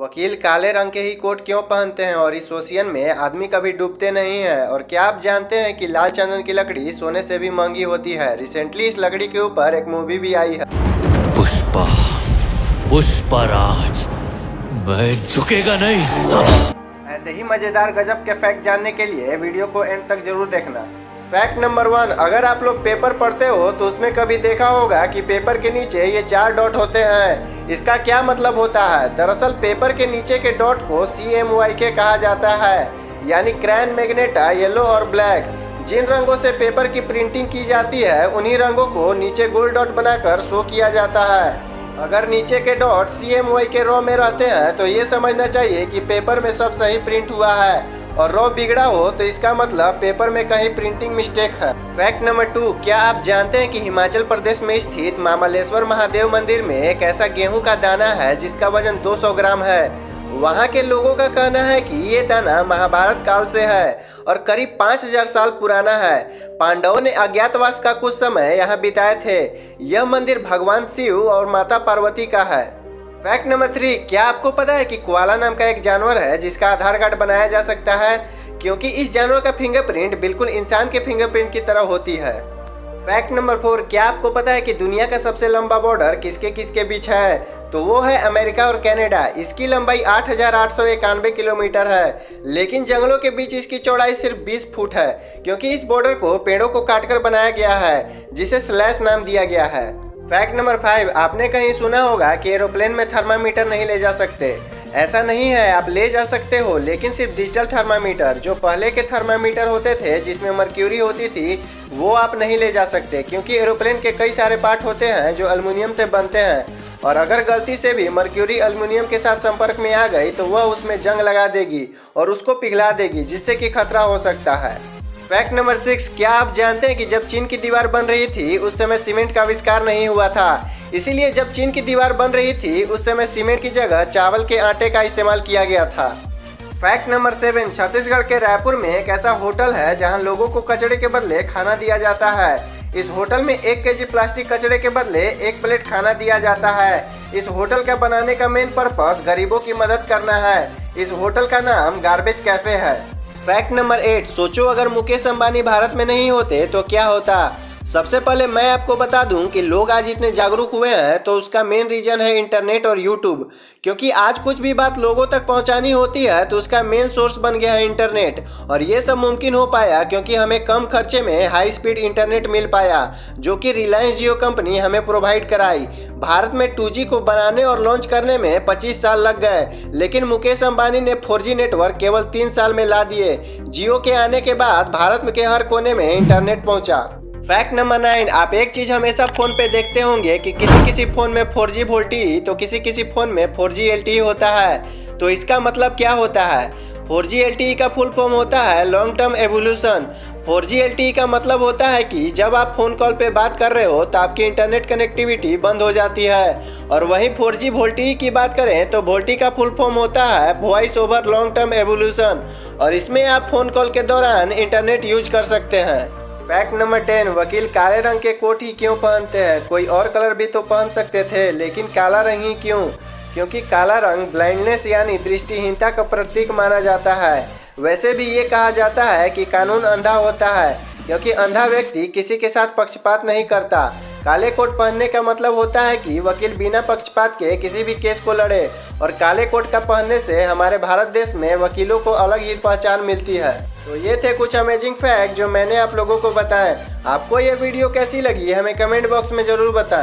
वकील काले रंग के ही कोट क्यों पहनते हैं और इस ओशियन में आदमी कभी डूबते नहीं हैं? और क्या आप जानते हैं कि लाल चंदन की लकड़ी सोने से भी महंगी होती है? रिसेंटली इस लकड़ी के ऊपर एक मूवी भी आई है। पुष्पा, पुष्पराज, मैं झुकेगा नहीं साला। ऐसे ही मजेदार गजब के फैक्ट जानने के लिए वीडियो को एंड तक जरूर देखना। फैक्ट नंबर 1, अगर आप लोग पेपर पढ़ते हो तो उसमें कभी देखा होगा कि पेपर के नीचे ये 4 डॉट होते हैं। इसका क्या मतलब होता है? दरअसल पेपर के नीचे के डॉट को CMYK कहा जाता है, यानी क्रैन, मैग्नेटा, येलो और ब्लैक। जिन रंगों से पेपर की प्रिंटिंग की जाती है उन्हीं रंगों को नीचे गोल डॉट बनाकर शो किया जाता है। अगर नीचे के डॉट CMYK रॉ में रहते हैं तो ये समझना चाहिए कि पेपर में सब सही प्रिंट हुआ है, और रॉ बिगड़ा हो तो इसका मतलब पेपर में कहीं प्रिंटिंग मिस्टेक है। फैक्ट नंबर 2, क्या आप जानते हैं कि हिमाचल प्रदेश में स्थित मामलेश्वर महादेव मंदिर में एक ऐसा गेहूं का दाना है जिसका वजन 200 ग्राम है। वहाँ के लोगों का कहना है कि ये दाना महाभारत काल से है और करीब 5000 साल पुराना है। पांडवों ने अज्ञातवास का कुछ समय यहाँ बिताए थे। यह मंदिर भगवान शिव और माता पार्वती का है। फैक्ट नंबर 3, क्या आपको पता है कि कोआला नाम का एक जानवर है जिसका आधार कार्ड बनाया जा सकता है, क्योंकि इस जानवर का फिंगरप्रिंट बिल्कुल इंसान के फिंगरप्रिंट की तरह होती है। फैक्ट नंबर 4, क्या आपको पता है कि दुनिया का सबसे लंबा बॉर्डर किसके किसके बीच है? तो वो है अमेरिका और कनाडा। इसकी लंबाई 8891 किलोमीटर है, लेकिन जंगलों के बीच इसकी चौड़ाई सिर्फ 20 फुट है, क्योंकि इस बॉर्डर को पेड़ों को काटकर बनाया गया है, जिसे स्लैश नाम दिया गया है। फैक्ट नंबर 5, आपने कहीं सुना होगा कि एरोप्लेन में थर्मामीटर नहीं ले जा सकते। ऐसा नहीं है, आप ले जा सकते हो, लेकिन सिर्फ डिजिटल थर्मामीटर। जो पहले के थर्मामीटर होते थे जिसमें मर्क्यूरी होती थी, वो आप नहीं ले जा सकते, क्योंकि एरोप्लेन के कई सारे पार्ट होते हैं जो एल्युमिनियम से बनते हैं, और अगर गलती से भी मर्क्यूरी एल्युमिनियम के साथ संपर्क में आ गई तो वह उसमें जंग लगा देगी और उसको पिघला देगी, जिससे कि खतरा हो सकता है। फैक्ट नंबर 6, क्या आप जानते हैं कि जब चीन की दीवार बन रही थी उस समय सीमेंट का आविष्कार नहीं हुआ था, इसीलिए जब चीन की दीवार बन रही थी उस समय सीमेंट की जगह चावल के आटे का इस्तेमाल किया गया था। फैक्ट नंबर 7, छत्तीसगढ़ के रायपुर में एक ऐसा होटल है जहां लोगों को कचड़े के बदले खाना दिया जाता है। इस होटल में 1 केजी प्लास्टिक कचड़े के बदले 1 प्लेट खाना दिया जाता है। इस होटल का बनाने का मेन पर्पस गरीबों की मदद करना है। इस होटल का नाम गार्बेज कैफे है। फैक्ट नंबर 8, सोचो अगर मुकेश अंबानी भारत में नहीं होते तो क्या होता? सबसे पहले मैं आपको बता दूं कि लोग आज इतने जागरूक हुए हैं तो उसका मेन रीजन है इंटरनेट और यूट्यूब, क्योंकि आज कुछ भी बात लोगों तक पहुंचानी होती है तो उसका मेन सोर्स बन गया है इंटरनेट। और ये सब मुमकिन हो पाया क्योंकि हमें कम खर्चे में हाई स्पीड इंटरनेट मिल पाया, जो कि रिलायंस जियो कंपनी हमें प्रोवाइड कराई। भारत में 2G को बनाने और लॉन्च करने में 25 साल लग गए, लेकिन मुकेश अंबानी ने 4G नेटवर्क केवल 3 साल में ला दिए। जियो के आने के बाद भारत के हर कोने में इंटरनेट पहुंचा। फैक्ट नंबर 9, आप एक चीज हमेशा फोन पे देखते होंगे कि किसी किसी फोन में 4G VoLTE तो किसी किसी फोन में 4G LTE होता है। तो इसका मतलब क्या होता है? 4G LTE का फुल फॉर्म होता है long term evolution. 4G LTE का मतलब होता है कि जब आप फोन कॉल पे बात कर रहे हो तो आपकी इंटरनेट कनेक्टिविटी बंद हो जाती है। और वहीं 4G VoLTE की बात करें तो VoLTE का फुल फॉर्म होता है voice over long term evolution, और इसमें आप फोन कॉल के दौरान इंटरनेट यूज कर सकते हैं। फैक्ट नंबर 10, वकील काले रंग के कोट ही क्यों पहनते हैं? कोई और कलर भी तो पहन सकते थे, लेकिन काला रंग ही क्यों? क्योंकि काला रंग ब्लाइंडनेस यानी दृष्टिहीनता का प्रतीक माना जाता है। वैसे भी ये कहा जाता है कि कानून अंधा होता है, क्योंकि अंधा व्यक्ति किसी के साथ पक्षपात नहीं करता। काले कोट पहनने का मतलब होता है कि वकील बिना पक्षपात के किसी भी केस को लड़े, और काले कोट का पहनने से हमारे भारत देश में वकीलों को अलग ही पहचान मिलती है। तो ये थे कुछ अमेजिंग फैक्ट जो मैंने आप लोगों को बताए। आपको ये वीडियो कैसी लगी हमें कमेंट बॉक्स में ज़रूर बताएं।